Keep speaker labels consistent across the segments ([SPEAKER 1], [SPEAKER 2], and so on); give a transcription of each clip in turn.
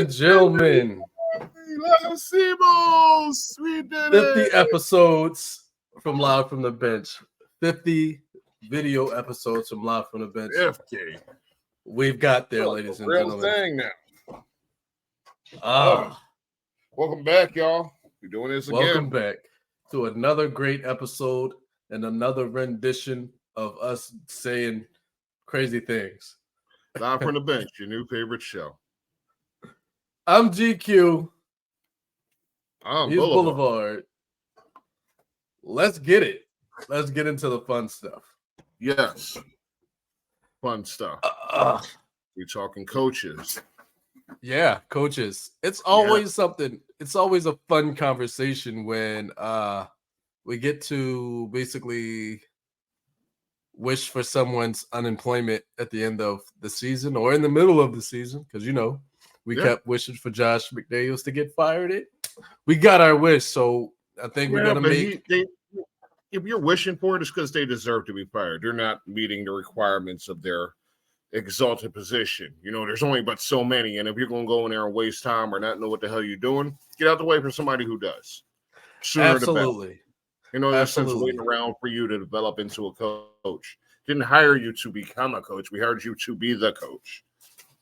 [SPEAKER 1] and gentlemen,
[SPEAKER 2] We did
[SPEAKER 1] 50
[SPEAKER 2] it.
[SPEAKER 1] episodes from Live from the Bench. 50 video episodes from Live from the Bench.
[SPEAKER 2] FK.
[SPEAKER 1] We've got there,
[SPEAKER 2] Well,
[SPEAKER 1] ladies and
[SPEAKER 2] real
[SPEAKER 1] gentlemen.
[SPEAKER 2] thing now.
[SPEAKER 1] Ah,
[SPEAKER 2] Welcome back, y'all. We're doing this again.
[SPEAKER 1] welcome back to another great episode and another rendition of us saying crazy things.
[SPEAKER 2] Live from the Bench, your new favorite show.
[SPEAKER 1] I'm GQ.
[SPEAKER 2] I'm
[SPEAKER 1] He's
[SPEAKER 2] Boulevard.
[SPEAKER 1] Boulevard. Let's get it. Let's get into the fun stuff.
[SPEAKER 2] Yes. Fun stuff. We're talking coaches.
[SPEAKER 1] Yeah, coaches. It's always something. It's always a fun conversation when we get to basically wish for someone's unemployment at the end of the season or in the middle of the season, because we kept wishing for Josh McDaniels to get fired. We got our wish, so I think we're gonna make.
[SPEAKER 2] If you're wishing for it, it's because they deserve to be fired. They're not meeting the requirements of their exalted position. There's only but so many, and if you're going to go in there and waste time or not know what the hell you're doing, get out the way for somebody who does. Sooner
[SPEAKER 1] Absolutely.
[SPEAKER 2] the better. There's sense of waiting around for you to develop into a coach. Didn't hire you to become a coach. We hired you to be the coach.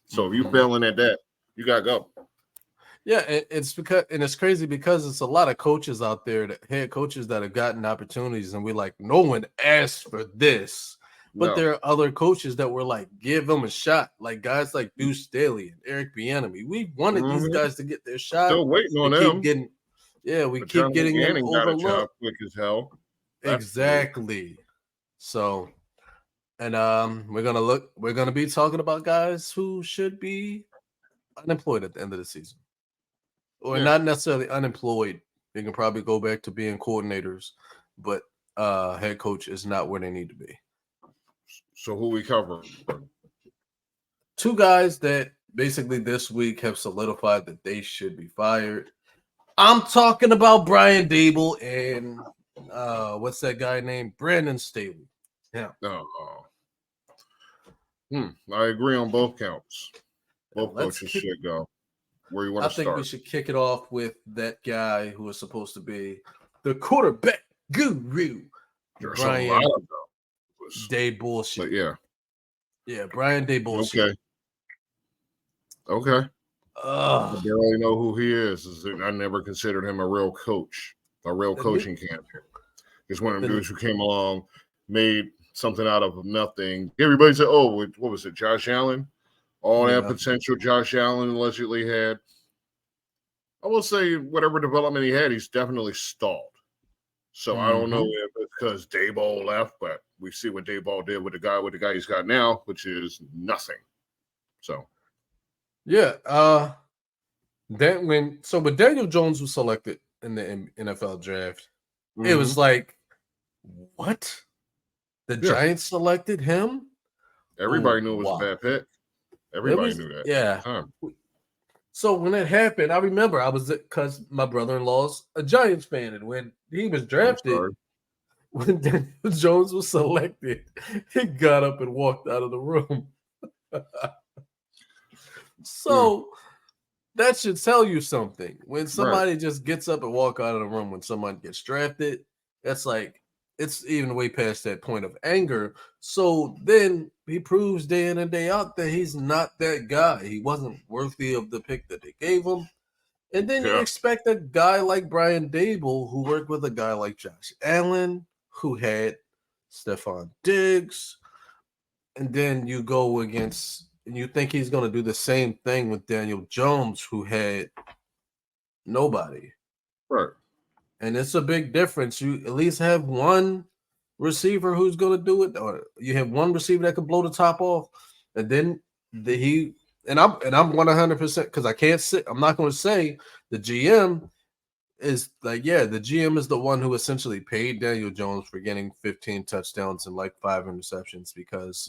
[SPEAKER 2] So if you're failing at that, you got to go.
[SPEAKER 1] Yeah, it's crazy because it's a lot of coaches out there, head coaches that have gotten opportunities, and we're like, no one asked for this. But there are other coaches that were like, give them a shot. Like guys like Deuce Staley and Eric Bieniemy. We wanted these guys to get their shot.
[SPEAKER 2] Still waiting on them.
[SPEAKER 1] We keep getting them overlooked.
[SPEAKER 2] Quick as hell.
[SPEAKER 1] Exactly. So, and we're gonna be talking about guys who should be unemployed at the end of the season. Or not necessarily unemployed. They can probably go back to being coordinators, but head coach is not where they need to be.
[SPEAKER 2] So who we cover?
[SPEAKER 1] Two guys that basically this week have solidified that they should be fired. I'm talking about Brian Daboll and what's that guy named? Brandon Staley. Yeah.
[SPEAKER 2] I agree on both counts. Both coaches should go. Where you want to start?
[SPEAKER 1] I think we should kick it off with that guy who is supposed to be the quarterback guru.
[SPEAKER 2] There's
[SPEAKER 1] Brian
[SPEAKER 2] a lot of
[SPEAKER 1] Daboll.
[SPEAKER 2] But
[SPEAKER 1] yeah, Brian Daboll.
[SPEAKER 2] Okay. I barely know who he is. I never considered him a real coach, a real coaching candidate. He's one of the dudes who came along, made something out of nothing. Everybody said, "Oh, what was it, Josh Allen?" All that potential Josh Allen allegedly had. I will say whatever development he had, he's definitely stalled. So I don't know if it's because Daboll left, but we see what Daboll did with the guy he's got now, which is nothing. So
[SPEAKER 1] when Daniel Jones was selected in the NFL draft, it was like, what? The Giants selected him?
[SPEAKER 2] Everybody knew it was a bad pick. Everybody knew that.
[SPEAKER 1] Yeah. So when it happened, I remember because my brother-in-law's a Giants fan, and when he was drafted, when Daniel Jones was selected, he got up and walked out of the room. So that should tell you something. When somebody just gets up and walk out of the room when someone gets drafted, that's like, it's even way past that point of anger. So then he proves day in and day out that he's not that guy. He wasn't worthy of the pick that they gave him. And then you expect a guy like Brian Daboll, who worked with a guy like Josh Allen, who had Stephon Diggs, and then you go against, and you think he's going to do the same thing with Daniel Jones, who had nobody.
[SPEAKER 2] Right.
[SPEAKER 1] And it's a big difference. You at least have one receiver who's going to do it, or you have one receiver that can blow the top off, and then I'm 100% because I can't say, I'm not going to say the GM is like, the GM is the one who essentially paid Daniel Jones for getting 15 touchdowns and like 5 interceptions because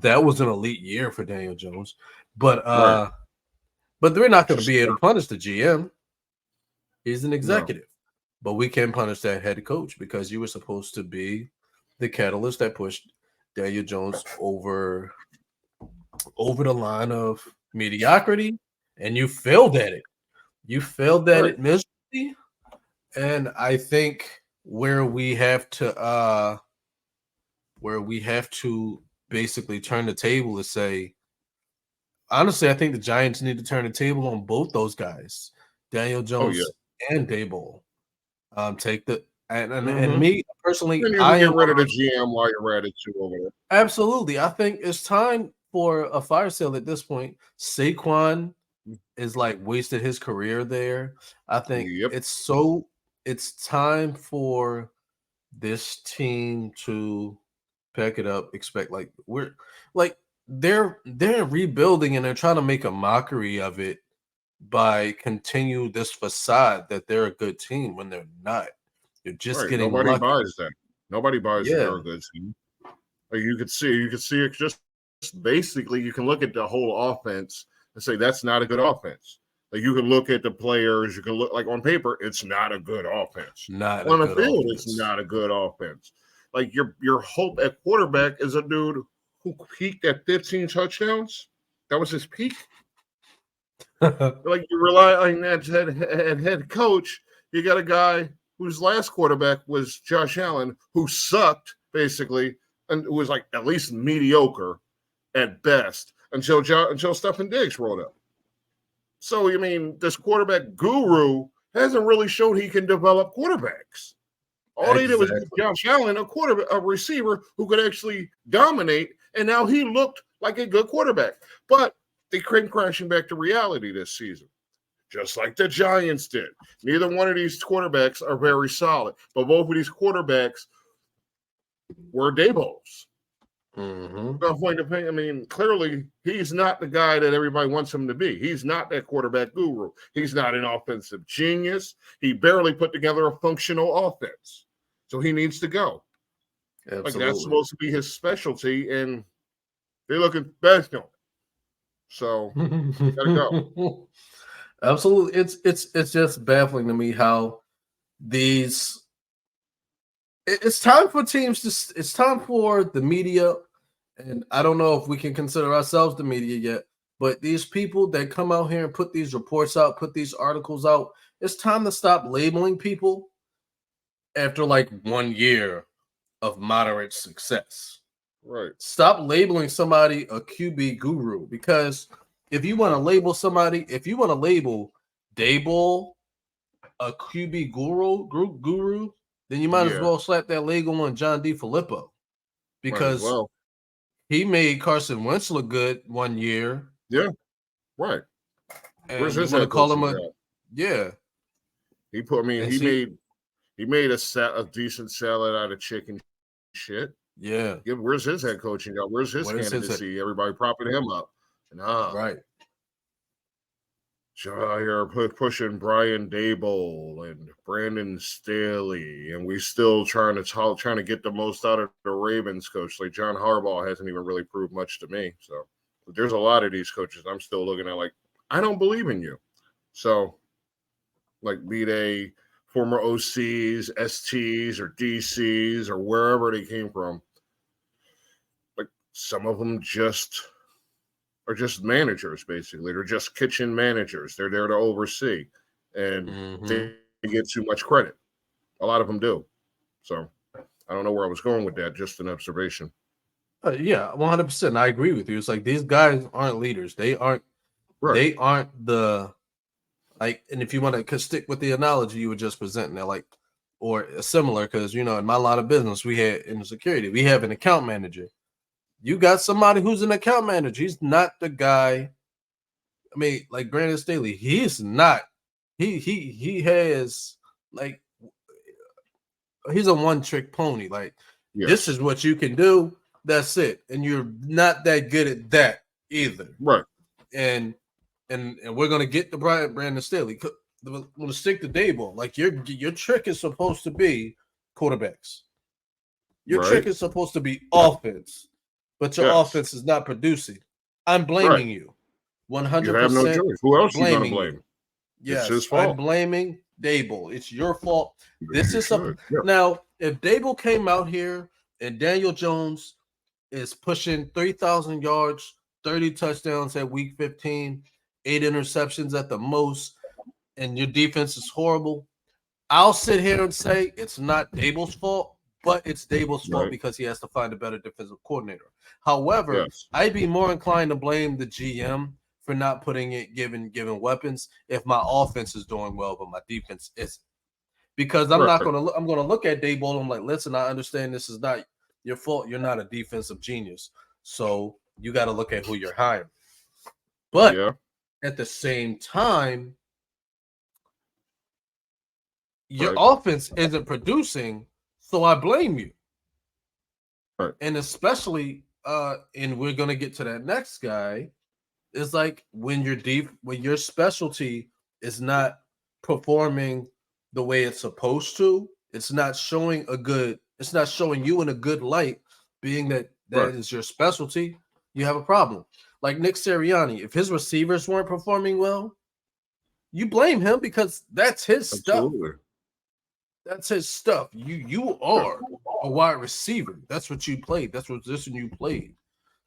[SPEAKER 1] that was an elite year for Daniel Jones. But they're not going to be able to punish the GM. He's an executive. But we can punish that head coach because you were supposed to be the catalyst that pushed Daniel Jones over the line of mediocrity and you failed at it. You failed at
[SPEAKER 2] Right.
[SPEAKER 1] it miserably. And I think where we have to basically turn the table to say, honestly, I think the Giants need to turn the table on both those guys, Daniel
[SPEAKER 2] Oh yeah.
[SPEAKER 1] Jones and Daboll. Take the and
[SPEAKER 2] Mm-hmm.
[SPEAKER 1] me personally,
[SPEAKER 2] And you can
[SPEAKER 1] I
[SPEAKER 2] get
[SPEAKER 1] am
[SPEAKER 2] rid of the GM while you're at it too over there.
[SPEAKER 1] absolutely. I think it's time for a fire sale at this point. Saquon is like wasted his career there. I think
[SPEAKER 2] Yep.
[SPEAKER 1] it's time for this team to pack it up. Expect like we're like they're rebuilding and they're trying to make a mockery of it by continue this facade that they're a good team when they're not. You're just
[SPEAKER 2] Right.
[SPEAKER 1] getting
[SPEAKER 2] Nobody
[SPEAKER 1] lucky.
[SPEAKER 2] buys that. Nobody buys that
[SPEAKER 1] Yeah,
[SPEAKER 2] they're a good team. Like you could see it just basically you can look at the whole offense and say that's not a good offense. Like you can look at the players, you can look like on paper, it's not a good offense.
[SPEAKER 1] not a
[SPEAKER 2] On the
[SPEAKER 1] good
[SPEAKER 2] field, it's
[SPEAKER 1] offense.
[SPEAKER 2] not a good offense. Like your hope at quarterback is a dude who peaked at 15 touchdowns. That was his peak. Like you rely on that head coach. You got a guy whose last quarterback was Josh Allen, who sucked basically, and who was like at least mediocre at best until Stephen Diggs rolled up. So I mean, this quarterback guru hasn't really showed he can develop quarterbacks. All they did was give
[SPEAKER 1] Exactly.
[SPEAKER 2] Josh Allen a receiver who could actually dominate, and now he looked like a good quarterback. But they came crashing back to reality this season, just like the Giants did. Neither one of these quarterbacks are very solid, but both of these quarterbacks were Dabolls.
[SPEAKER 1] Mm-hmm.
[SPEAKER 2] I mean, clearly he's not the guy that everybody wants him to be. He's not that quarterback guru. He's not an offensive genius. He barely put together a functional offense. So he needs to go.
[SPEAKER 1] Absolutely.
[SPEAKER 2] Like that's supposed to be his specialty, and they're looking best on it. So gotta go.
[SPEAKER 1] Absolutely. It's just baffling to me how these it's time for teams to it's time for the media, and I don't know if we can consider ourselves the media yet, but these people that come out here and put these reports out, put these articles out, it's time to stop labeling people after like 1 year of moderate success.
[SPEAKER 2] Right.
[SPEAKER 1] Stop labeling somebody a QB guru, because if you want to label somebody, if you want to label Daboll a QB guru, then you might as
[SPEAKER 2] Yeah.
[SPEAKER 1] well slap that label on John DeFilippo,
[SPEAKER 2] Might as
[SPEAKER 1] because
[SPEAKER 2] well.
[SPEAKER 1] he made Carson Wentz look good 1 year.
[SPEAKER 2] Yeah. Right.
[SPEAKER 1] And
[SPEAKER 2] Where's
[SPEAKER 1] you
[SPEAKER 2] his
[SPEAKER 1] want to
[SPEAKER 2] head
[SPEAKER 1] call him
[SPEAKER 2] coaching
[SPEAKER 1] a
[SPEAKER 2] job?
[SPEAKER 1] yeah.
[SPEAKER 2] He put. I mean,
[SPEAKER 1] And
[SPEAKER 2] he
[SPEAKER 1] see,
[SPEAKER 2] made a decent salad out of chicken shit.
[SPEAKER 1] yeah.
[SPEAKER 2] Yeah, where's his head coaching job? Where's his
[SPEAKER 1] Where's his head?
[SPEAKER 2] candidacy? Everybody propping him up. Nah.
[SPEAKER 1] Right.
[SPEAKER 2] Here pushing Brian Daboll and Brandon Staley, and we still trying to get the most out of the Ravens coach. Like John Harbaugh hasn't even really proved much to me. So but there's a lot of these coaches I'm still looking at like, I don't believe in you. So like be they former OCs, STs, or DCs, or wherever they came from. Like some of them are just managers, basically. They're just kitchen managers. They're there to oversee, and they get too much credit. A lot of them do. So I don't know where I was going with that. Just an observation.
[SPEAKER 1] Yeah, 100%. I agree with you. It's like these guys aren't leaders. They aren't.
[SPEAKER 2] Right.
[SPEAKER 1] They aren't the like. And if you want to stick with the analogy you were just presenting, they're like, or similar, because in my line of business, we had in security, we have an account manager. You got somebody who's an account manager. He's not the guy. I mean, like Brandon Staley, he's not. He has like he's a one-trick pony. Like this is what you can do. That's it. And you're not that good at that either.
[SPEAKER 2] Right.
[SPEAKER 1] And we're gonna get the Brandon Staley. We're gonna stick to Daboll. Like your trick is supposed to be quarterbacks. Your trick is supposed to be offense, but your offense is not producing. I'm blaming you. 100%.
[SPEAKER 2] You have no choice. Who else are you gonna blame?
[SPEAKER 1] Yes,
[SPEAKER 2] it's his fault.
[SPEAKER 1] I'm blaming Daboll. It's your fault. This is something. Now, if Daboll came out here and Daniel Jones is pushing 3,000 yards, 30 touchdowns at week 15, 8 interceptions at the most, and your defense is horrible, I'll sit here and say it's not Daboll's fault, but it's Daboll's fault because he has to find a better defensive coordinator. However, I'd be more inclined to blame the GM for not putting it given weapons if my offense is doing well, but my defense isn't. Because I'm gonna look at Daboll and I'm like, listen, I understand this is not your fault. You're not a defensive genius. So you got to look at who you're hiring. But at the same time, your offense isn't producing, so I blame you.
[SPEAKER 2] Right.
[SPEAKER 1] And especially, and we're gonna get to that next guy, is like when your specialty is not performing the way it's supposed to, it's not showing you in a good light, being that is your specialty, you have a problem. Like Nick Sirianni, if his receivers weren't performing well, you blame him because that's his stuff. That's his stuff. You are a wide receiver. That's what you played. That's what position you played.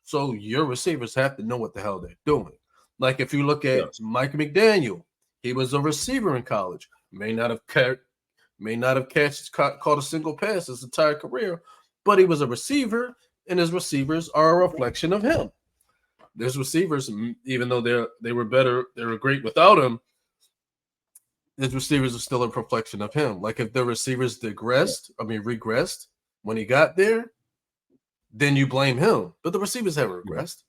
[SPEAKER 1] So your receivers have to know what the hell they're doing. Like if you look at Mike McDaniel, he was a receiver in college. May not have caught a single pass his entire career, but he was a receiver, and his receivers are a reflection of him. There's receivers, even though they were great without him, his receivers are still a reflection of him. Like if the receivers regressed when he got there, then you blame him. But the receivers haven't regressed.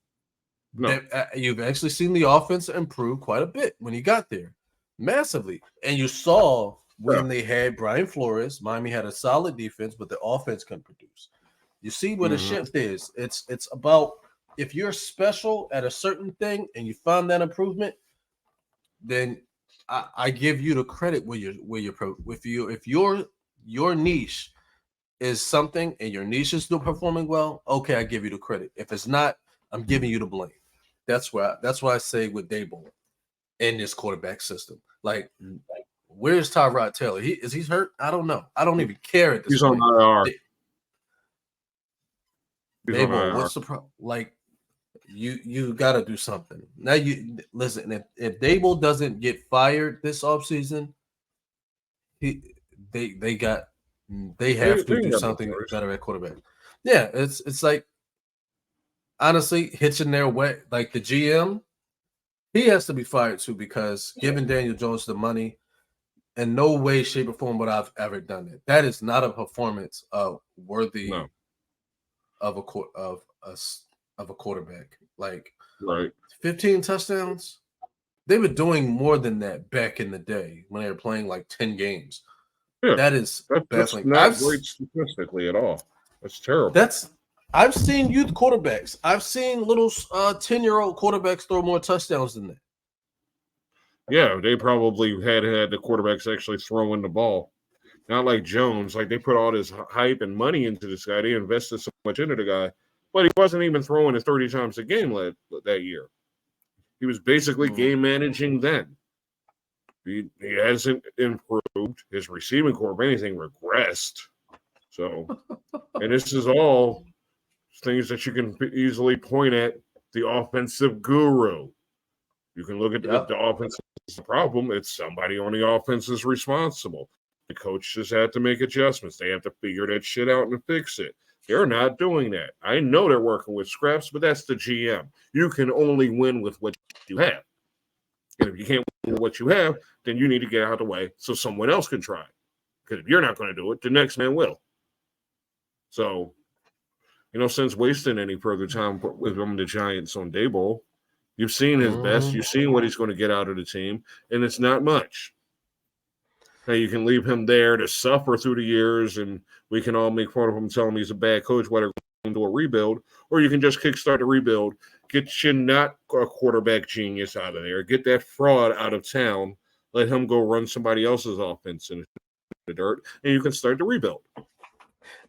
[SPEAKER 1] No. You've actually seen the offense improve quite a bit when he got there. Massively. And you saw when they had Brian Flores, Miami had a solid defense, but the offense couldn't produce. You see what a shift is. It's about if you're special at a certain thing and you find that improvement, then I give you the credit if your niche is something and your niche is still performing well, okay, I give you the credit. If it's not, I'm giving you the blame. That's why I say with Daboll in this quarterback system. Like where's Tyrod Taylor? Is he hurt? I don't know. I don't even care at this point.
[SPEAKER 2] He's on IR.
[SPEAKER 1] Daboll, what's the problem? Like you got to do something. Now you listen, if Daboll doesn't get fired this offseason, they have to do something better at quarterback. Yeah, it's like honestly hitching their way. Like the GM, he has to be fired too because giving Daniel Jones the money, in no way, shape, or form would I've ever done it. That is not a performance worthy of a quarterback. Like 15 touchdowns. They were doing more than that back in the day when they were playing like 10 games. Yeah, that's
[SPEAKER 2] not great statistically at all. That's terrible.
[SPEAKER 1] I've seen youth quarterbacks. I've seen little 10-year-old quarterbacks throw more touchdowns than that.
[SPEAKER 2] Yeah, they probably had the quarterbacks actually throwing the ball. Not like Jones. Like they put all this hype and money into this guy. They invested so much into the guy. But he wasn't even throwing it 30 times a game that year. He was basically game managing then. He hasn't improved. His receiving core, if anything, regressed. So, and this is all things that you can easily point at the offensive guru. You can look at the offense is the problem. It's somebody on the offense is responsible. The coach just had to make adjustments. They have to figure that shit out and fix it. They're not doing that. I know they're working with scraps, but that's the GM. You can only win with what you have. And if you can't win with what you have, then you need to get out of the way so someone else can try. Because if you're not going to do it, the next man will. So, since wasting any further time with the Giants on Daboll, you've seen his best. You've seen what he's going to get out of the team, and it's not much. Now, you can leave him there to suffer through the years, and we can all make fun of him, tell him he's a bad coach while they're going to do a rebuild, or you can just kickstart a rebuild, get your not a quarterback genius out of there, get that fraud out of town, let him go run somebody else's offense in the dirt, and you can start the rebuild.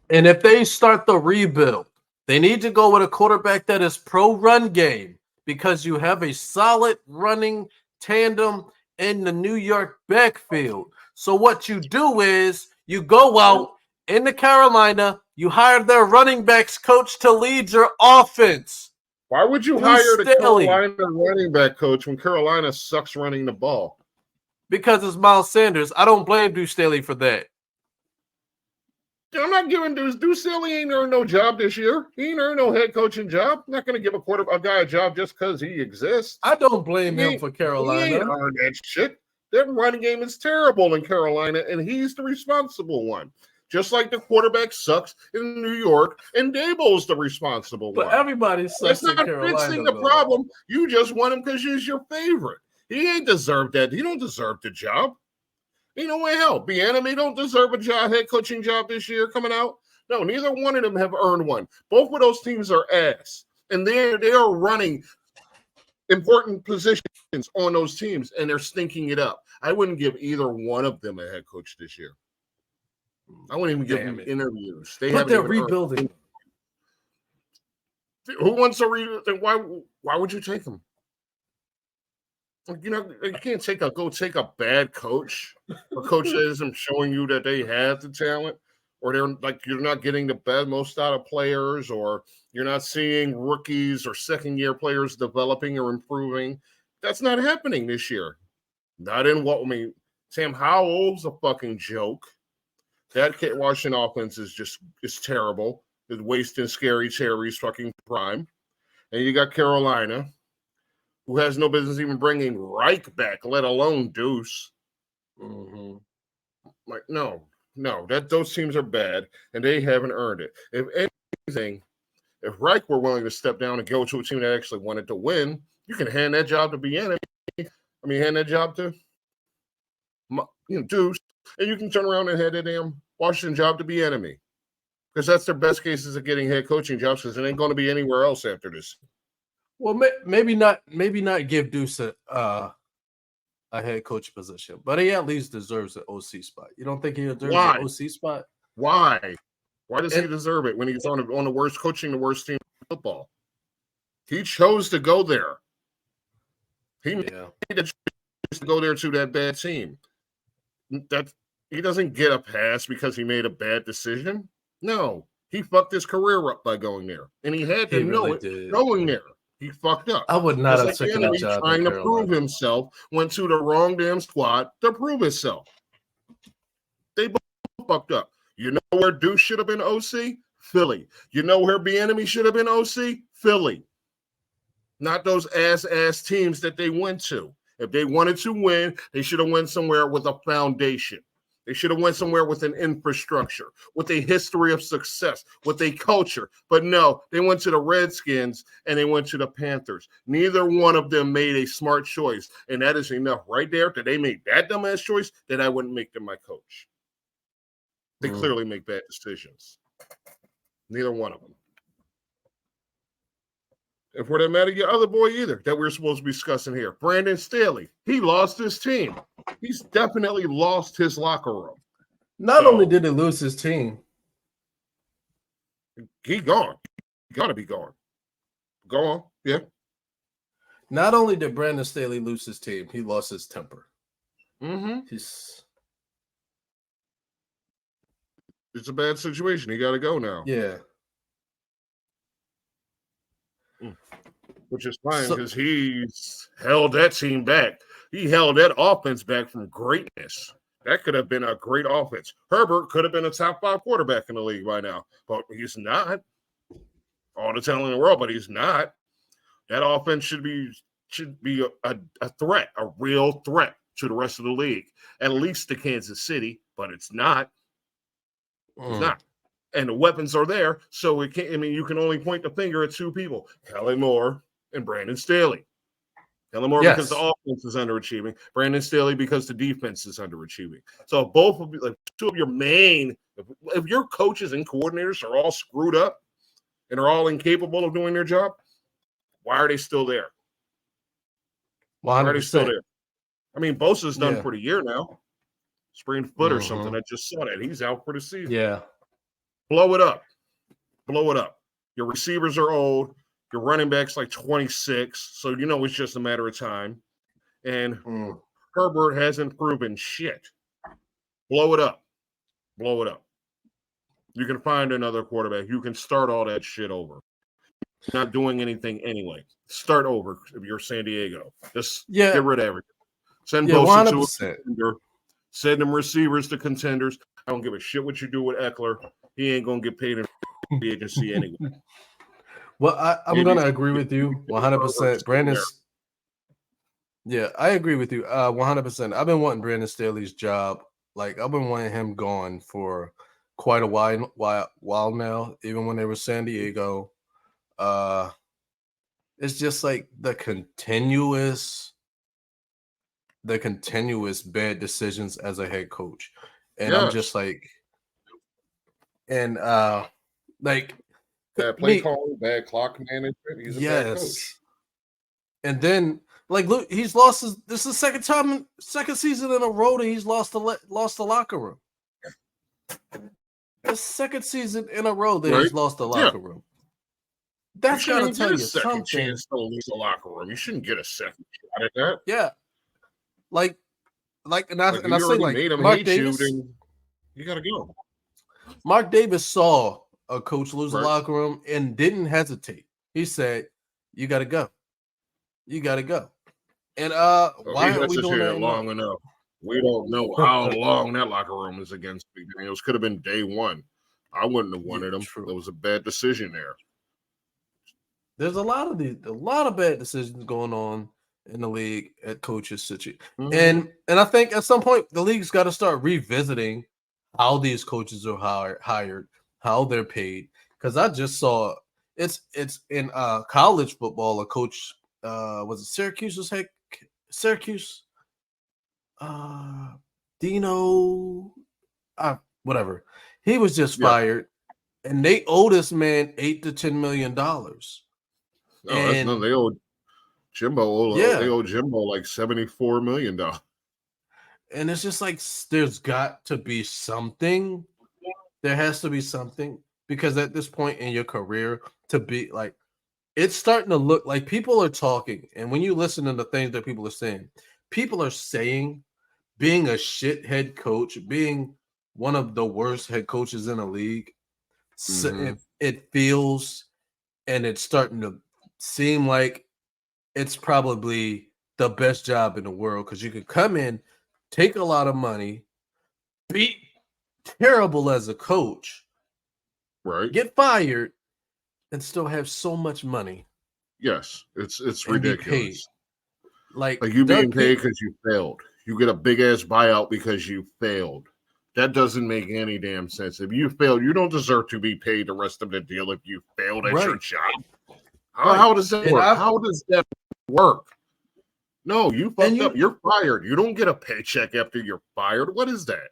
[SPEAKER 1] And if they start the rebuild, they need to go with a quarterback that is pro-run game because you have a solid running tandem in the New York backfield. So what you do is you go out into Carolina, you hire their running backs coach to lead your offense.
[SPEAKER 2] Why would you hire the Carolina running back coach when Carolina sucks running the ball?
[SPEAKER 1] Because it's Miles Sanders. I don't blame Deuce Staley for that.
[SPEAKER 2] I'm not giving Deuce Staley ain't earned no job this year. He ain't earned no head coaching job. I'm not going to give a guy a job just because he exists.
[SPEAKER 1] I don't blame him for Carolina.
[SPEAKER 2] He ain't earned that shit. Their running game is terrible in Carolina, and he's the responsible one. Just like the quarterback sucks in New York, and Daboll's the responsible one.
[SPEAKER 1] But everybody sucks in Carolina. That's not
[SPEAKER 2] fixing the problem. You just want him because he's your favorite. He ain't deserved that. He don't deserve the job. You know what? Hell, Bieniemy don't deserve a job, head coaching job this year coming out. No, neither one of them have earned one. Both of those teams are ass, and they are running important positions on those teams, and they're stinking it up. I wouldn't give either one of them a head coach this year. I wouldn't even give them interviews.
[SPEAKER 1] They're rebuilding.
[SPEAKER 2] Who wants to rebuild? Why would you take them? You know, you can't take a bad coach, a coach that isn't showing you that they have the talent, or you're not getting the most out of players, or you're not seeing rookies or second-year players developing or improving. That's not happening this year. Not in Sam Howell's a fucking joke. That Washington offense is terrible. It's wasting Scary Terry's fucking prime. And you got Carolina, who has no business even bringing Reich back, let alone Deuce.
[SPEAKER 1] Mm-hmm.
[SPEAKER 2] Those teams are bad, and they haven't earned it. If anything, if Reich were willing to step down and go to a team that actually wanted to win, you can hand that job to hand that job to Deuce, and you can turn around and hand that damn Washington job to Bieniemy, because that's their best cases of getting head coaching jobs, because it ain't going to be anywhere else after this.
[SPEAKER 1] Well, maybe not give Deuce a head coach position, but he at least deserves an OC spot. You don't think he deserves an OC spot?
[SPEAKER 2] Why? Why does he deserve it when he's on the worst coaching, the worst team in football? He chose to go there. He made the choice to go there to that bad team. That he doesn't get a pass because he made a bad decision. No, he fucked his career up by going there, and he had to know it going there. He fucked up.
[SPEAKER 1] I would not have taken that job.
[SPEAKER 2] Trying to prove himself, went to the wrong damn squad to prove himself. They both fucked up. You know where Deuce should have been OC? Philly. You know where Bieniemy should have been OC? Philly. Not those ass teams that they went to. If they wanted to win, they should have went somewhere with a foundation. They should have went somewhere with an infrastructure, with a history of success, with a culture. But no, they went to the Redskins and they went to the Panthers. Neither one of them made a smart choice. And that is enough right there that they made that dumbass choice that I wouldn't make them my coach. They clearly make bad decisions. Neither one of them. And for that matter, your other boy either that we're supposed to be discussing here, Brandon Staley. He lost his team. He's definitely lost his locker room.
[SPEAKER 1] Not only did he lose his team,
[SPEAKER 2] he gone. He gotta be gone. Go on, yeah.
[SPEAKER 1] Not only did Brandon Staley lose his team, he lost his temper.
[SPEAKER 2] Mm-hmm. It's a bad situation. He got to go now.
[SPEAKER 1] Yeah.
[SPEAKER 2] Which is fine because he's held that team back. He held that offense back from greatness. That could have been a great offense. Herbert could have been a top 5 quarterback in the league by now, but he's not. All the talent in the world, but he's not. That offense should be a threat, a real threat to the rest of the league, at least to Kansas City, but it's not. It's not. And the weapons are there, so it can't. I mean, you can only point the finger at 2 people: Kellen Moore and Brandon Staley. Kellen Moore because the offense is underachieving. Brandon Staley because the defense is underachieving. So both of you, 2 of your main, if your coaches and coordinators are all screwed up and are all incapable of doing their job, why are they still there?
[SPEAKER 1] 100%.
[SPEAKER 2] Why are they still there? I mean, Bosa's done for the year now. Sprained foot or something. I just saw that. He's out for the season.
[SPEAKER 1] Yeah.
[SPEAKER 2] Blow it up. Blow it up. Your receivers are old. Your running back's like 26. So, you know, it's just a matter of time. And Herbert hasn't proven shit. Blow it up. Blow it up. You can find another quarterback. You can start all that shit over. not doing anything anyway. Start over if you're San Diego. Just
[SPEAKER 1] Yeah.
[SPEAKER 2] get rid of everything. Send
[SPEAKER 1] Yeah,
[SPEAKER 2] Bosa to a
[SPEAKER 1] 100%.
[SPEAKER 2] contender. Send them receivers to contenders. I don't give a shit what you do with Eckler. He ain't gonna get paid in the agency anyway.
[SPEAKER 1] Well, I'm gonna agree with you 100%. Brandon's. Yeah, I agree with you 100%. I've been wanting Brandon Staley's job. Like I've been wanting him gone for quite a while now. Even when they were San Diego, it's just like the continuous bad decisions as a head coach, and I'm just like, and like
[SPEAKER 2] bad play calling, bad clock management. He's a bad coach.
[SPEAKER 1] And then like look, he's lost this is the second season in a row that he's lost the locker room. The second season in a row that he's lost the locker room. That's gotta tell you something.
[SPEAKER 2] Chance to lose the locker room. You shouldn't get a second shot at that.
[SPEAKER 1] Yeah, and I say like
[SPEAKER 2] made him
[SPEAKER 1] Mark
[SPEAKER 2] hate
[SPEAKER 1] Davis,
[SPEAKER 2] you, then you gotta go.
[SPEAKER 1] Mark Davis saw a coach lose the locker room and didn't hesitate. He said, "You got to go. You got to go." And why are we doing that
[SPEAKER 2] long enough? We don't know how long that locker room is against McDaniels. Could have been day one. I wouldn't have wanted him. True. There was a bad decision there.
[SPEAKER 1] There's a lot of bad decisions going on in the league at coaches' situation. And I think at some point the league's got to start revisiting how these coaches are hired, how they're paid. Because I just saw it's in college football. A coach was it Syracuse? Dino, whatever. He was just fired, and they owe this man $8 to $10 million.
[SPEAKER 2] They owed Jimbo. They owe Jimbo like $74 million.
[SPEAKER 1] And it's just like there's got to be something. There has to be something, because at this point in your career, to be like, it's starting to look like people are talking. And when you listen to the things that people are saying being a shit head coach, being one of the worst head coaches in the league, it feels, and it's starting to seem like it's probably the best job in the world, because you can come in, take a lot of money, be terrible as a coach, get fired, and still have so much money.
[SPEAKER 2] Yes, it's ridiculous.
[SPEAKER 1] Like
[SPEAKER 2] you being paid because you failed. You get a big ass buyout because you failed. That doesn't make any damn sense. If you failed, you don't deserve to be paid the rest of the deal if you failed at your job. How does that work? How does that work? No, you fucked up. You're fired. You don't get a paycheck after you're fired. What is that?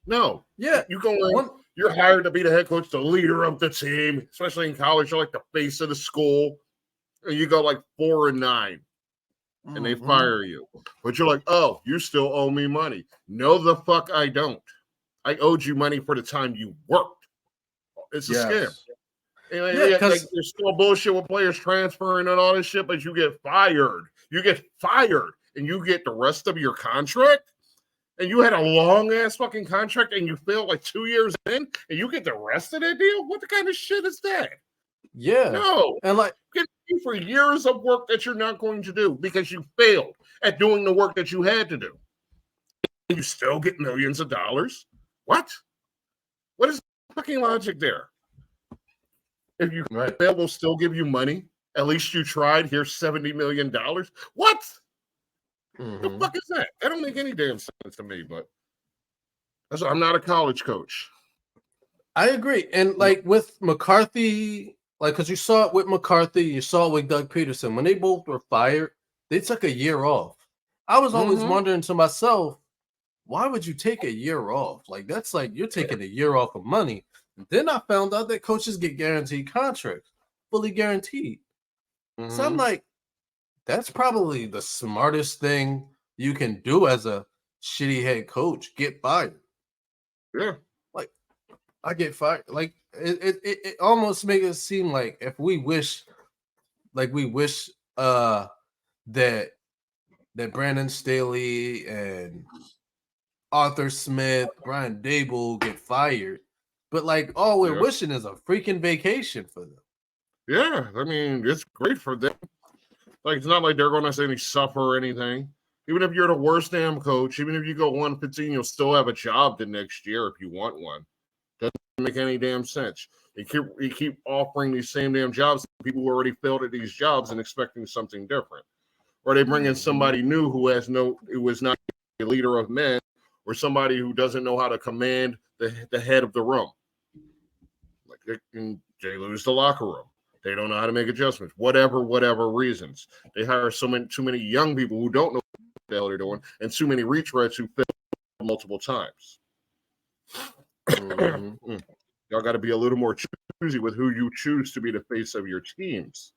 [SPEAKER 2] No.
[SPEAKER 1] Yeah.
[SPEAKER 2] You go in, you're hired to be the head coach, the leader of the team, especially in college. You're like the face of the school. And you go like 4-9. And they fire you. But you're like, oh, you still owe me money. No, the fuck I don't. I owed you money for the time you worked. It's a scam. There's still bullshit with players transferring and all this shit, but you get fired. You get fired, and you get the rest of your contract. And you had a long-ass fucking contract, and you failed like 2 years in, and you get the rest of that deal? What the kind of shit is that?
[SPEAKER 1] Yeah.
[SPEAKER 2] No.
[SPEAKER 1] And like,
[SPEAKER 2] get paid for years of work that you're not going to do because you failed at doing the work that you had to do. You still get millions of dollars? What? What is the fucking logic there? If you fail, we'll still give you money. At least you tried. Here's $70 million. What? The fuck is that? That don't make any damn sense to me, but I'm not a college coach.
[SPEAKER 1] I agree. And like with McCarthy, like, because you saw it with McCarthy, you saw it with Doug Peterson. When they both were fired, they took a year off. I was always wondering to myself, why would you take a year off? Like, that's like you're taking a year off of money. And then I found out that coaches get guaranteed contracts, fully guaranteed. So I'm like, that's probably the smartest thing you can do as a shitty head coach. Get fired.
[SPEAKER 2] Yeah.
[SPEAKER 1] Like, I get fired. Like, it almost makes it seem like if we wish that Brandon Staley and Arthur Smith, Brian Daboll get fired, but like all we're wishing is a freaking vacation for them.
[SPEAKER 2] Yeah, I mean, it's great for them. Like, it's not like they're going to say suffer or anything. Even if you're the worst damn coach, even if you go 1-15, you'll still have a job the next year if you want one. Doesn't make any damn sense. You keep offering these same damn jobs to people who already failed at these jobs and expecting something different. Or they bring in somebody new who is not a leader of men, or somebody who doesn't know how to command the head of the room. Like they lose the locker room. They don't know how to make adjustments. Whatever reasons. They hire too many young people who don't know what the hell they're doing, and too many retreads who fail multiple times. Mm-hmm. Y'all got to be a little more choosy with who you choose to be the face of your teams.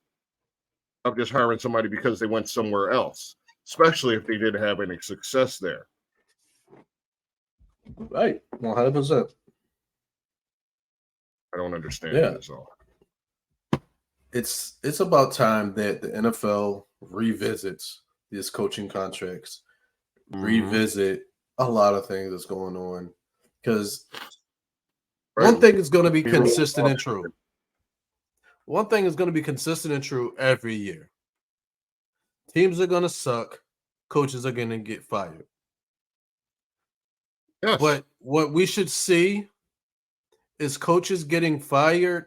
[SPEAKER 2] Not just hiring somebody because they went somewhere else, especially if they didn't have any success there.
[SPEAKER 1] Right, 100%.
[SPEAKER 2] I don't understand it at all.
[SPEAKER 1] It's about time that the NFL revisits these coaching contracts, revisit a lot of things that's going on, because one thing is going to be consistent and true. One thing is going to be consistent and true every year. Teams are going to suck. Coaches are going to get fired. Yes. But what we should see is coaches getting fired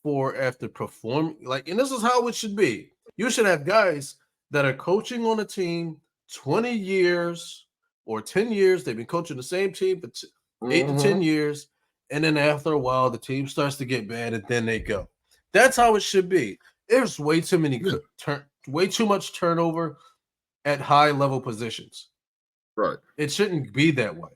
[SPEAKER 1] for after performing. And this is how it should be. You should have guys that are coaching on a team 20 years or 10 years. They've been coaching the same team for 8 to 10 years. And then after a while, the team starts to get bad and then they go. That's how it should be. There's way too much turnover at high level positions.
[SPEAKER 2] Right.
[SPEAKER 1] It shouldn't be that way.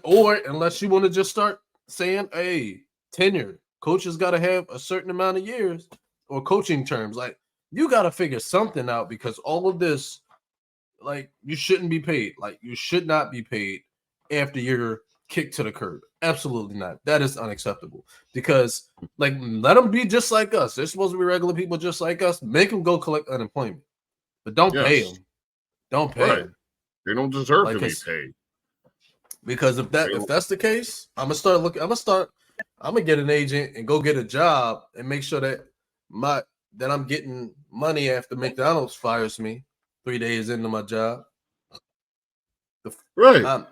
[SPEAKER 1] Or unless you want to just start saying, hey, tenure, coaches got to have a certain amount of years, or coaching terms. Like, you got to figure something out, because all of this, you shouldn't be paid. You should not be paid after you're kicked to the curb. Absolutely not. That is unacceptable, because let them be just like us. They're supposed to be regular people just like us. Make them go collect unemployment, but don't pay them. Don't pay them.
[SPEAKER 2] They don't deserve to be paid.
[SPEAKER 1] Because if that's the case, I'm gonna get an agent and go get a job and make sure that I'm getting money after McDonald's fires me 3 days into my job.
[SPEAKER 2] Right.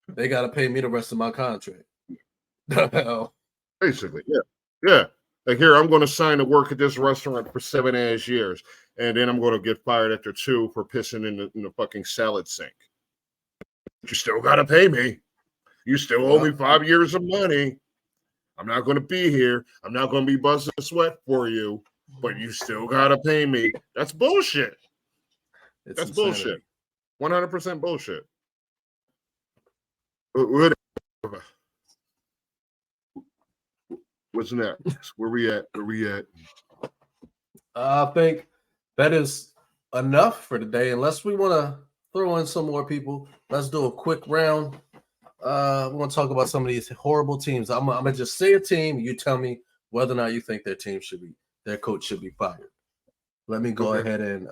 [SPEAKER 1] They got to pay me the rest of my contract.
[SPEAKER 2] Basically, yeah. Like, here, I'm going to sign to work at this restaurant for 7 years, and then I'm going to get fired after 2 for pissing in the fucking salad sink. But you still got to pay me. You still owe me 5 years of money. I'm not going to be here. I'm not going to be busting a sweat for you, but you still got to pay me. That's bullshit. That's bullshit. 100% bullshit. What's next? Where we at?
[SPEAKER 1] I think that is enough for today. Unless we want to throw in some more people, let's do a quick round. We want to talk about some of these horrible teams. I'm gonna just say a team. You tell me whether or not you think their coach should be fired. Let me go ahead and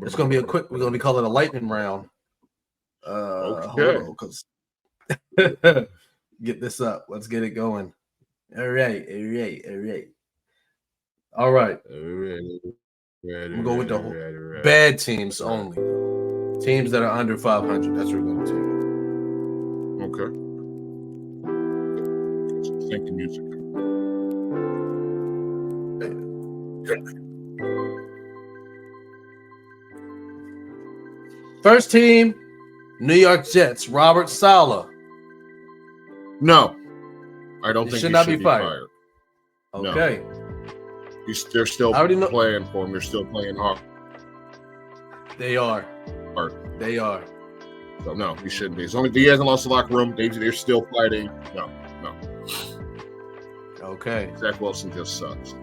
[SPEAKER 1] it's gonna be a quick. We're gonna be calling a lightning round. Hold on, because get this up. Let's get it going. All right. I'm gonna go with the bad teams only. Teams that are under 500. That's what we're gonna take.
[SPEAKER 2] Okay. Thank you, music.
[SPEAKER 1] First team, New York Jets. Robert Saleh.
[SPEAKER 2] No, I don't think he should not be fired.
[SPEAKER 1] Okay.
[SPEAKER 2] No. They're still playing for him. They're still playing hard.
[SPEAKER 1] They are. They are.
[SPEAKER 2] So no, he shouldn't be. As long as he hasn't lost the locker room, they're still fighting. No.
[SPEAKER 1] Okay.
[SPEAKER 2] Zach Wilson just sucks.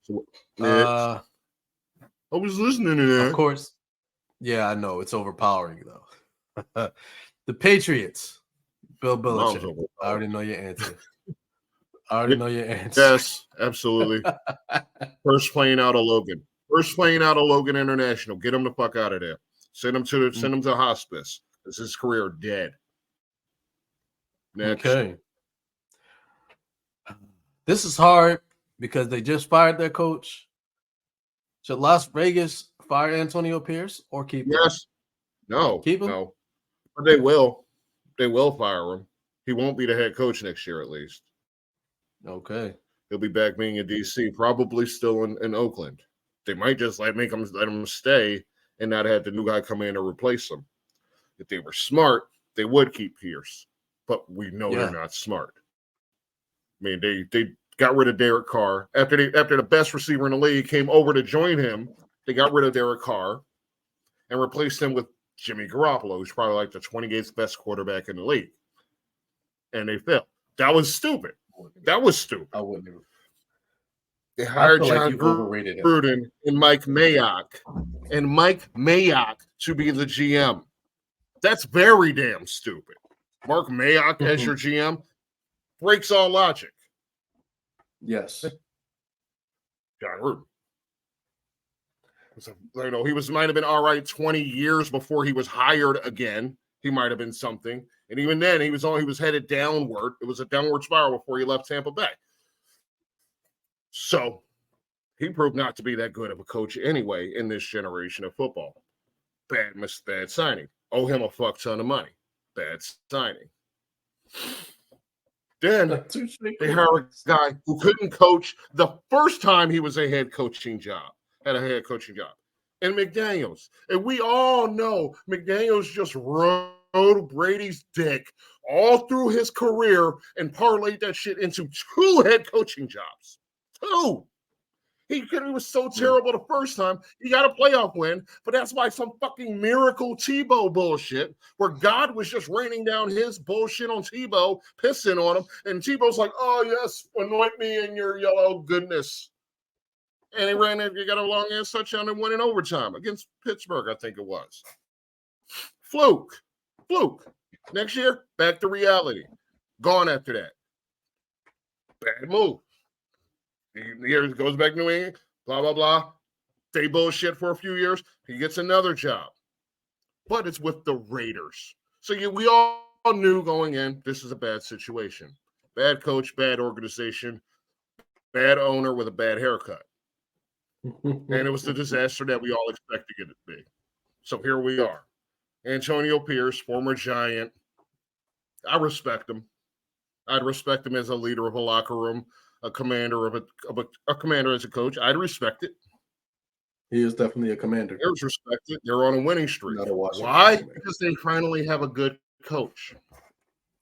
[SPEAKER 2] So,
[SPEAKER 1] I
[SPEAKER 2] was listening to that.
[SPEAKER 1] Of course. Yeah, I know. It's overpowering, though. The Patriots. Bill Belichick. I already know your answer.
[SPEAKER 2] Yes, absolutely. First plane out of Logan International. Get him the fuck out of there. Send him to hospice. Is his career dead? Next.
[SPEAKER 1] Okay. This is hard because they just fired their coach. Should Las Vegas fire Antonio Pierce or keep him?
[SPEAKER 2] Yes. No.
[SPEAKER 1] Keep him?
[SPEAKER 2] No. But they will. They will fire him. He won't be the head coach next year, at least.
[SPEAKER 1] Okay.
[SPEAKER 2] He'll be back being in DC, probably still in Oakland. They might just let him stay and not have the new guy come in to replace him. If they were smart, they would keep Pierce. But we know they're not smart. I mean, they got rid of Derek Carr. After the best receiver in the league came over to join him, they got rid of Derek Carr and replaced him with Jimmy Garoppolo, who's probably like the 28th best quarterback in the league. And they failed. That was stupid. That was stupid.
[SPEAKER 1] I wouldn't even.
[SPEAKER 2] They hired John Gruden and Mike Mayock to be the GM. That's very damn stupid. Mark Mayock as your GM breaks all logic.
[SPEAKER 1] Yes.
[SPEAKER 2] John Gruden. He might have been all right 20 years before he was hired again. He might have been something. And even then, he was headed downward. It was a downward spiral before he left Tampa Bay. So he proved not to be that good of a coach anyway in this generation of football. Bad signing. Owe him a fuck ton of money. Bad signing. Then they hired a guy who couldn't coach the first time he was had a head coaching job. And McDaniels. And we all know McDaniels just rode Brady's dick all through his career and parlayed that shit into 2 head coaching jobs. 2. He was so terrible the first time. He got a playoff win, but that's by some fucking miracle Tebow bullshit where God was just raining down his bullshit on Tebow, pissing on him, and Tebow's like, oh, yes, anoint me in your yellow goodness. And he got a long-ass touchdown and won in overtime against Pittsburgh, I think it was. Fluke. Next year, back to reality. Gone after that. Bad move. He goes back to New England, blah, blah, blah. They bullshit for a few years. He gets another job. But it's with the Raiders. So we all knew going in, this is a bad situation. Bad coach, bad organization, bad owner with a bad haircut. And it was the disaster that we all expected it to be. So here we are. Antonio Pierce, former Giant. I respect him. I'd respect him as a leader of a locker room, a commander a commander as a coach. I'd respect it.
[SPEAKER 1] He is definitely a commander.
[SPEAKER 2] There's respect it. They're on a winning streak. Why? Because they finally have a good coach.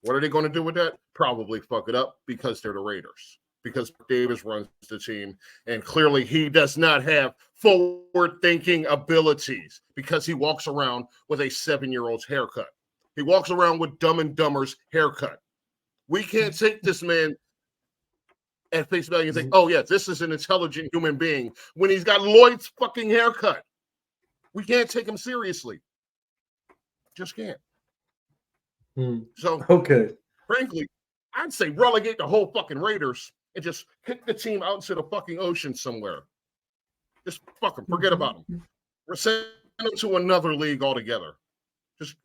[SPEAKER 2] What are they going to do with that? Probably fuck it up because they're the Raiders. Because Davis runs the team, and clearly he does not have forward-thinking abilities because he walks around with a 7-year-old's haircut. He walks around with Dumb and Dumber's haircut. We can't take this man at face value and think, oh, yeah, this is an intelligent human being when he's got Lloyd's fucking haircut. We can't take him seriously. Just can't. So,
[SPEAKER 1] okay.
[SPEAKER 2] Frankly, I'd say relegate the whole fucking Raiders and just kick the team out into the fucking ocean somewhere. Just fucking forget about them. We're sending them to another league altogether. Just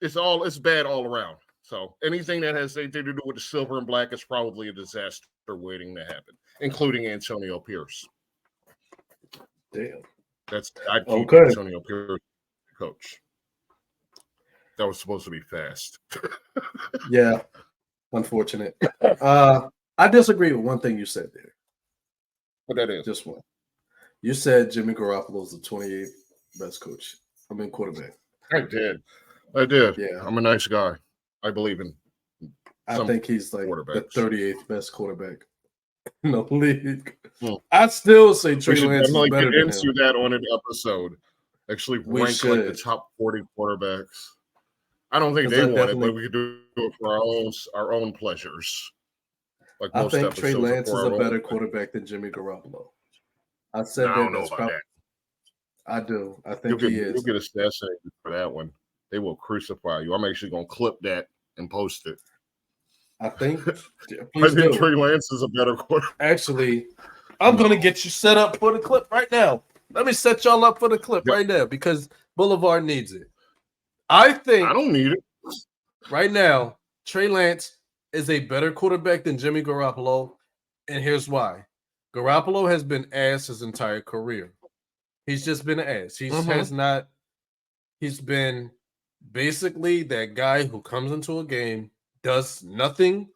[SPEAKER 2] it's bad all around. So anything that has anything to do with the silver and black is probably a disaster waiting to happen, including Antonio Pierce.
[SPEAKER 1] Damn.
[SPEAKER 2] I'd keep Antonio Pierce coach. That was supposed to be fast.
[SPEAKER 1] Yeah. Unfortunate. I disagree with one thing you said there.
[SPEAKER 2] What that is?
[SPEAKER 1] Just one. You said Jimmy Garoppolo is the 28th best coach. Quarterback.
[SPEAKER 2] I did.
[SPEAKER 1] Yeah.
[SPEAKER 2] I'm a nice guy. I believe in.
[SPEAKER 1] I think he's like the 38th best quarterback in the league. I still say Trey Lance is better than him.
[SPEAKER 2] Answer that on an episode. Actually, rank like the top 40 quarterbacks. I don't think they want it, but we could do it for our own pleasures. Like
[SPEAKER 1] I think Trey Lance is a better quarterback than Jimmy Garoppolo. I said
[SPEAKER 2] I don't know about that.
[SPEAKER 1] I do. I think he is.
[SPEAKER 2] You'll get assassinated for that one. They will crucify you. I'm actually going to clip that and post it.
[SPEAKER 1] I think
[SPEAKER 2] Trey Lance is a better quarterback.
[SPEAKER 1] Actually, I'm going to get you set up for the clip right now. Let me set y'all up for the clip right now because Boulevard needs it. I don't
[SPEAKER 2] need it.
[SPEAKER 1] Right now, Trey Lance is a better quarterback than Jimmy Garoppolo, And here's why. Garoppolo has been ass his entire career. He's just been an ass. He's been basically that guy who comes into a game, does nothing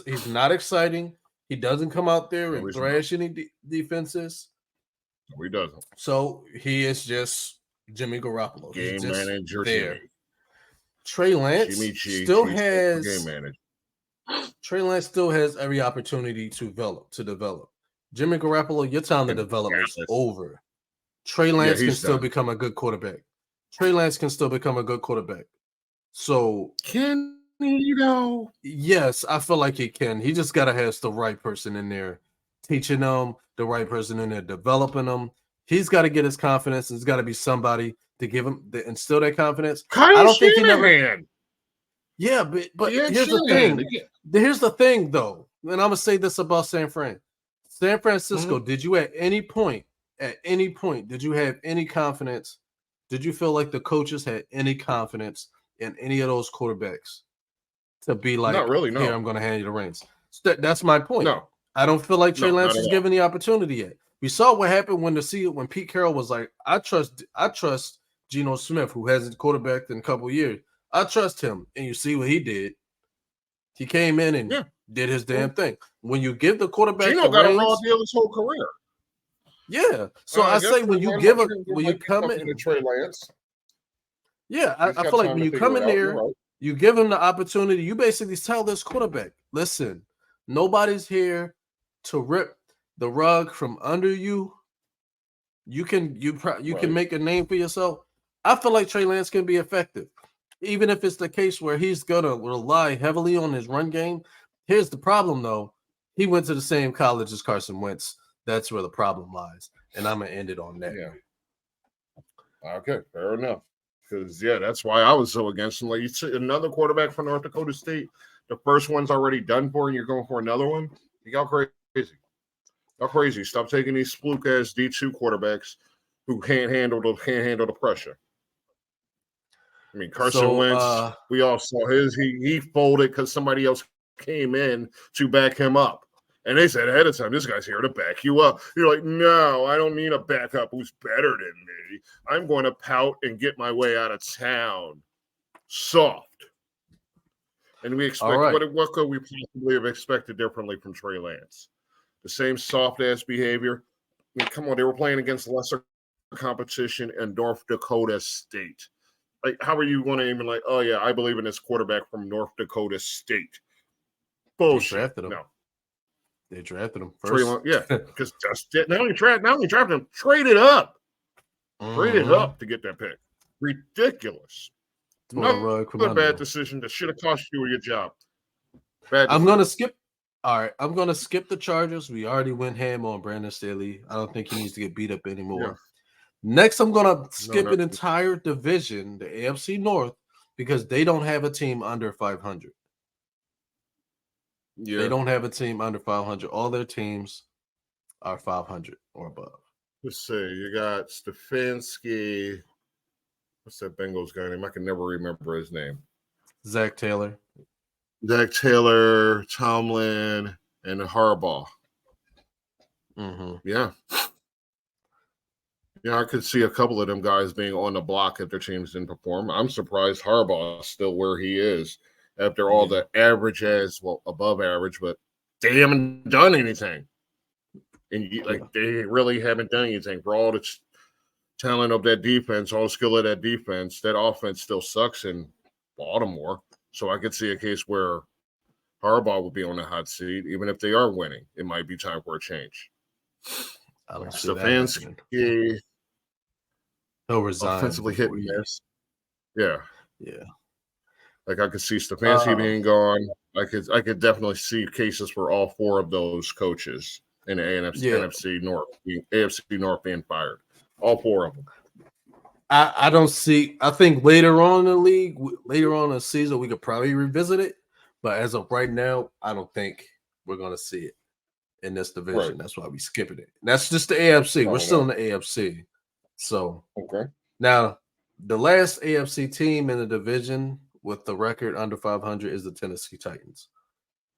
[SPEAKER 1] he's not exciting. He doesn't come out there and thrash any defenses.
[SPEAKER 2] No, he doesn't.
[SPEAKER 1] So he is just Jimmy Garoppolo.
[SPEAKER 2] Game
[SPEAKER 1] he's just
[SPEAKER 2] manager
[SPEAKER 1] there.
[SPEAKER 2] Jimmy.
[SPEAKER 1] Trey Lance still has
[SPEAKER 2] game manager.
[SPEAKER 1] Trey Lance still has every opportunity to develop. Jimmy Garoppolo, your time to develop is over. Trey Lance can still become a good quarterback. So
[SPEAKER 2] can he though?
[SPEAKER 1] Yes, I feel like he can. He just gotta have the right person in there, teaching him, the right person in there, developing him. He's got to get his confidence. There's got to be somebody to give him to instill that confidence.
[SPEAKER 2] I don't think he never.
[SPEAKER 1] Yeah, but here's the thing. Here's the thing, though, and I'm gonna say this about San Francisco. Did you at any point, did you have any confidence? Did you feel like the coaches had any confidence in any of those quarterbacks to be like,
[SPEAKER 2] not really, no.
[SPEAKER 1] Here, I'm going to hand you the reins? That's my point.
[SPEAKER 2] No,
[SPEAKER 1] I don't feel like Trey Lance is given the opportunity yet. We saw what happened when Pete Carroll was like, I trust Geno Smith, who hasn't quarterbacked in a couple of years. I trust him, and you see what he did. He came in and did his damn thing. When you give the quarterback,
[SPEAKER 2] Geno got a raw deal his whole career.
[SPEAKER 1] Yeah, so I say when you come in
[SPEAKER 2] to Trey Lance.
[SPEAKER 1] Yeah, I feel like when you come in there, you give him the opportunity. You basically tell this quarterback, listen, nobody's here to rip the rug from under you. You can make a name for yourself. I feel like Trey Lance can be effective, even if it's the case where he's gonna rely heavily on his run game. Here's the problem, though. He went to the same college as Carson Wentz. That's where the problem lies, and I'm gonna end it on that.
[SPEAKER 2] Yeah. Okay, fair enough. Because that's why I was so against him. Like you see another quarterback from North Dakota State, the first one's already done for, and you're going for another one. You got crazy. Y'all crazy. Stop taking these fluke ass D2 quarterbacks who can't handle the pressure. I mean, Carson Wentz, we all saw his. He folded because somebody else came in to back him up. And they said ahead of time, this guy's here to back you up. You're like, no, I don't need a backup who's better than me. I'm going to pout and get my way out of town. Soft. And we expect, what could we possibly have expected differently from Trey Lance? The same soft-ass behavior. I mean, come on, they were playing against lesser competition in North Dakota State. Like, how are you going to even like, oh, yeah, I believe in this quarterback from North Dakota State? Bullshit. No.
[SPEAKER 1] They drafted him first.
[SPEAKER 2] Because not only drafted him, traded up. Traded up to get that pick. Ridiculous. Another bad decision that should have cost you your job.
[SPEAKER 1] I'm going to skip. All right, I'm going to skip the Chargers. We already went ham on Brandon Staley. I don't think he needs to get beat up anymore. Yeah. Next, I'm going to skip an entire division, the AFC North, because they don't have a team under 500. Yeah. They don't have a team under 500. All their teams are 500 or above.
[SPEAKER 2] Let's see. You got Stefanski. What's that Bengals guy name? I can never remember his name.
[SPEAKER 1] Zach Taylor,
[SPEAKER 2] Tomlin, and Harbaugh. Yeah. Yeah, I could see a couple of them guys being on the block if their teams didn't perform. I'm surprised Harbaugh is still where he is. After all the above average, but they haven't done anything. And they really haven't done anything. For all the talent of that defense, all the skill of that defense, that offense still sucks in Baltimore. So I could see a case where Harbaugh would be on the hot seat. Even if they are winning, it might be time for a change.
[SPEAKER 1] I don't see
[SPEAKER 2] Stefanski,
[SPEAKER 1] he'll resign.
[SPEAKER 2] Offensively hit and miss. Yeah.
[SPEAKER 1] Yeah.
[SPEAKER 2] Like I could see Stefanski being gone. I could definitely see cases for all four of those coaches in the NFC North, AFC North being fired. All four of them.
[SPEAKER 1] I don't see. I think later on in the league, later on in the season, we could probably revisit it. But as of right now, I don't think we're going to see it in this division. Right. That's why we skipping it. That's just the AFC. We're still in the AFC. So now the last AFC team in the division with the record under 500 is the Tennessee Titans.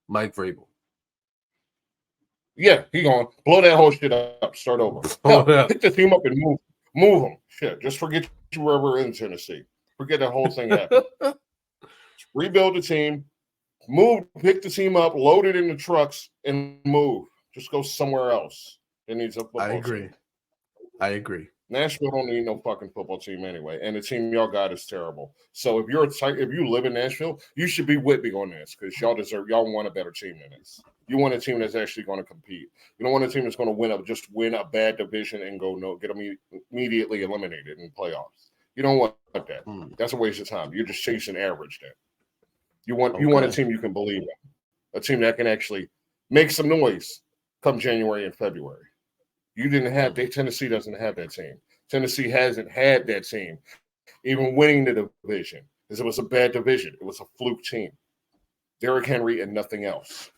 [SPEAKER 1] Mike Vrabel.
[SPEAKER 2] Yeah, he gone. Blow that whole shit up. Start over. Hell, pick the team up and move them. Shit, just forget you were ever in Tennessee. Forget that whole thing happened. Rebuild the team. Pick the team up, load it in the trucks, and move. Just go somewhere else. It needs a football team.
[SPEAKER 1] I agree.
[SPEAKER 2] Nashville don't need no fucking football team anyway, and the team y'all got is terrible. So if you live in Nashville, you should be with me on this because y'all want a better team than this. You want a team that's actually going to compete. You don't want a team that's going to win a bad division and get immediately eliminated in playoffs. You don't want that. That's a waste of time. You're just chasing average then. You want a team you can believe in, a team that can actually make some noise come January and February. You didn't have Tennessee doesn't have that team. Tennessee hasn't had that team, even winning the division, because it was a bad division. It was a fluke team. Derrick Henry and nothing else.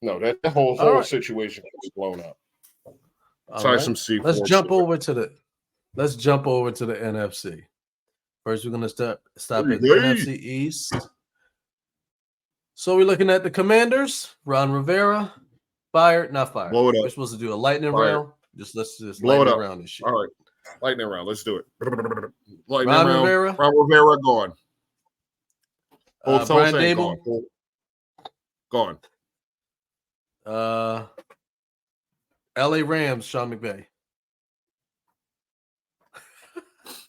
[SPEAKER 2] No, that whole situation was blown up. Some C4.
[SPEAKER 1] Let's jump over to the NFC. First, we're gonna stop at the NFC East. So we're looking at the Commanders. Ron Rivera. Fired, not fired.
[SPEAKER 2] Blow it up.
[SPEAKER 1] We're supposed to do a lightning round. Let's
[SPEAKER 2] blow it up.
[SPEAKER 1] Round this shit.
[SPEAKER 2] All right. Lightning round. Let's do it. Lightning
[SPEAKER 1] Ron
[SPEAKER 2] round.
[SPEAKER 1] Rivera.
[SPEAKER 2] Ron Rivera gone.
[SPEAKER 1] Brian Dable.
[SPEAKER 2] Gone.
[SPEAKER 1] LA Rams, Sean McVay.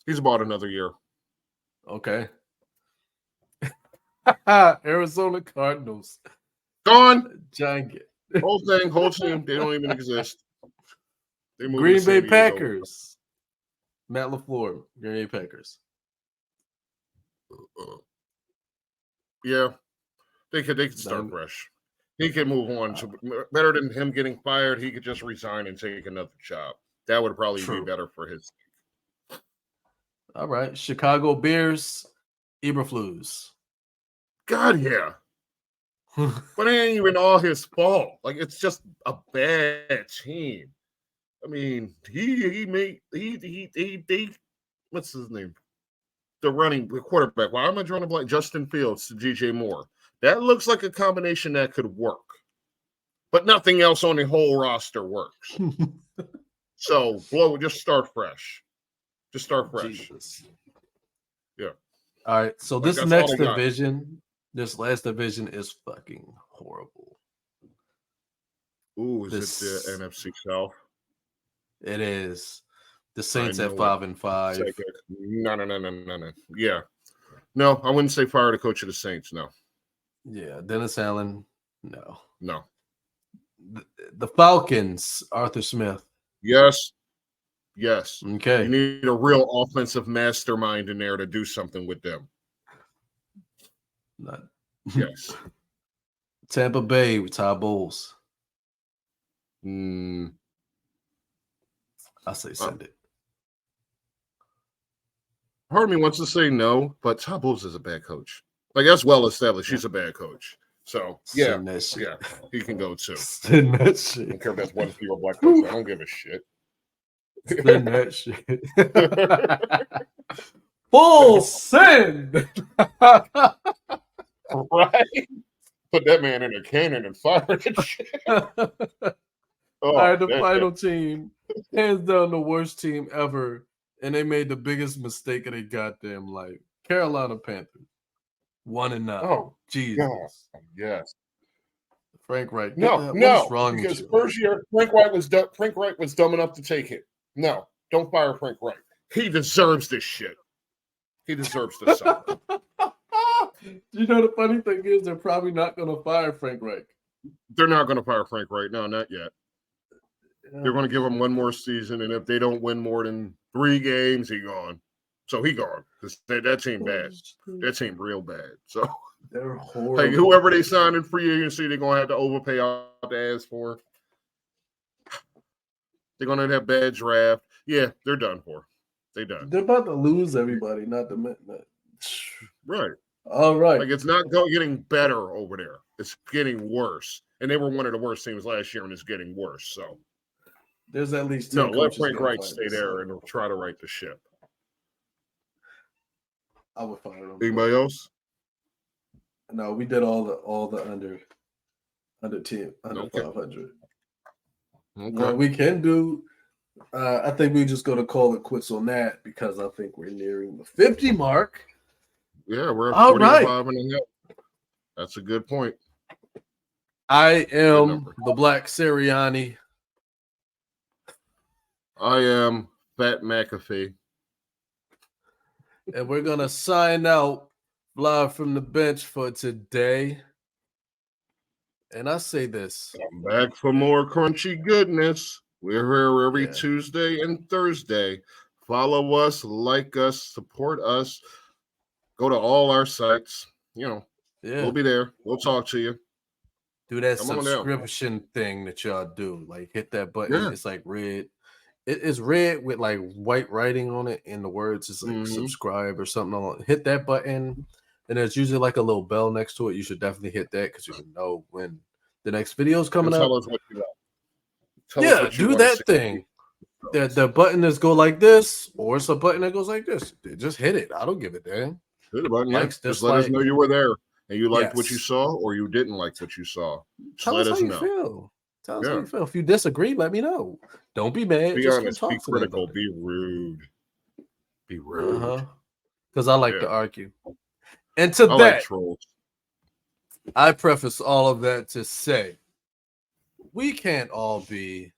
[SPEAKER 2] He's about another year.
[SPEAKER 1] Okay. Arizona Cardinals.
[SPEAKER 2] Gone.
[SPEAKER 1] Giant.
[SPEAKER 2] Whole team, they don't even exist.
[SPEAKER 1] Green Bay Packers. Matt LaFleur, Green Bay Packers.
[SPEAKER 2] Yeah, they could start fresh. He could move on to better than him getting fired. He could just resign and take another job. That would probably be better for his.
[SPEAKER 1] All right, Chicago Bears, Eberflus.
[SPEAKER 2] God, yeah. But it ain't even all his fault. Like, it's just a bad team. I mean, he what's his name? The quarterback. Why am I drawing a blank? Justin Fields to DJ Moore. That looks like a combination that could work. But nothing else on the whole roster works. So just start fresh. Just start fresh.
[SPEAKER 1] Jesus.
[SPEAKER 2] Yeah.
[SPEAKER 1] All right. So this next division. This last division is fucking horrible.
[SPEAKER 2] Ooh, is it the NFC South?
[SPEAKER 1] It is. The Saints at 5-5.
[SPEAKER 2] No. Yeah. No, I wouldn't say fire the coach of the Saints, no.
[SPEAKER 1] Yeah, Dennis Allen, no.
[SPEAKER 2] No.
[SPEAKER 1] The Falcons, Arthur Smith.
[SPEAKER 2] Yes.
[SPEAKER 1] Okay.
[SPEAKER 2] You need a real offensive mastermind in there to do something with them. Yes.
[SPEAKER 1] Tampa Bay with Todd Bowles.
[SPEAKER 2] I
[SPEAKER 1] say send it.
[SPEAKER 2] Part of me wants to say no, but Todd Bowles is a bad coach. Like, that's well established. He's a bad coach. So yeah, he can go too.
[SPEAKER 1] Send that shit.
[SPEAKER 2] I don't care if that's one fewer black coach. I don't give a shit.
[SPEAKER 1] Send that shit. Full send.
[SPEAKER 2] Right? Put that man in a cannon and fire that shit.
[SPEAKER 1] All right, the final team, hands down the worst team ever, and they made the biggest mistake of their goddamn life. Carolina Panthers, 1-9.
[SPEAKER 2] Oh,
[SPEAKER 1] Jesus.
[SPEAKER 2] God. Yes.
[SPEAKER 1] Frank Reich.
[SPEAKER 2] No.
[SPEAKER 1] What's wrong
[SPEAKER 2] because
[SPEAKER 1] with you?
[SPEAKER 2] First year, Frank Reich was dumb enough to take it. No, don't fire Frank Reich. He deserves this shit. He deserves this.
[SPEAKER 1] You know, the funny thing is they're probably not going to fire Frank Reich.
[SPEAKER 2] They're not going to fire Frank Reich. No, not yet. They're going to give him one more season, and if they don't win more than 3 games, he gone. So he gone. That team bad. That team real bad. So
[SPEAKER 1] they're horrible.
[SPEAKER 2] Like, whoever they sign in free agency, they're going to have to overpay out the ass for. They're going to have bad draft. Yeah, they're done for. They done.
[SPEAKER 1] They're about to lose everybody, not the
[SPEAKER 2] Right.
[SPEAKER 1] All right.
[SPEAKER 2] Like, it's not getting better over there. It's getting worse. And they were one of the worst teams last year, and it's getting worse. So
[SPEAKER 1] there's at least
[SPEAKER 2] 10 let Frank Reich stay there and try to right the ship.
[SPEAKER 1] I would fire him.
[SPEAKER 2] Anybody else?
[SPEAKER 1] No, we did all the under. under 10, under 500.
[SPEAKER 2] Okay.
[SPEAKER 1] What we can do, I think we're just going to call it quits on that because I think we're nearing the 50 mark.
[SPEAKER 2] Yeah, we're at
[SPEAKER 1] All
[SPEAKER 2] 45 and a half. That's a good point.
[SPEAKER 1] I am the Black Sirianni.
[SPEAKER 2] I am Fat McAfee.
[SPEAKER 1] And we're going to sign out live from the bench for today. And I say this.
[SPEAKER 2] I'm back for more crunchy goodness. We're here every Tuesday and Thursday. Follow us, like us, support us. Go to all our sites. We'll be there. We'll talk to you.
[SPEAKER 1] Do that subscription thing that y'all do. Like hit that button. It's like red. It's red with like white writing on it, and the words is like subscribe or something on. Hit that button, and there's usually like a little bell next to it. You should definitely hit that because you can know when the next video is coming up.
[SPEAKER 2] Tell us what you got.
[SPEAKER 1] Do that thing. The button is go like this, or it's a button that goes like this. Just hit it. I don't give a damn.
[SPEAKER 2] Hit the button. Just let us know you were there and you liked what you saw, or you didn't like what you saw.
[SPEAKER 1] Tell us how you feel. Tell us how you feel. If you disagree, let me know. Don't be mad.
[SPEAKER 2] Be
[SPEAKER 1] just
[SPEAKER 2] honest. Be critical. Be rude. Be rude.
[SPEAKER 1] Because I like to argue. And to that, I preface all of that to say, we can't all be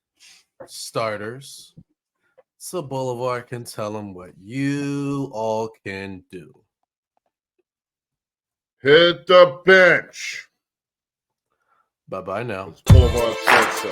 [SPEAKER 1] starters. So Boulevard can tell them what you all can do.
[SPEAKER 2] Hit the bench.
[SPEAKER 1] Bye-bye now.
[SPEAKER 2] Boulevard said so.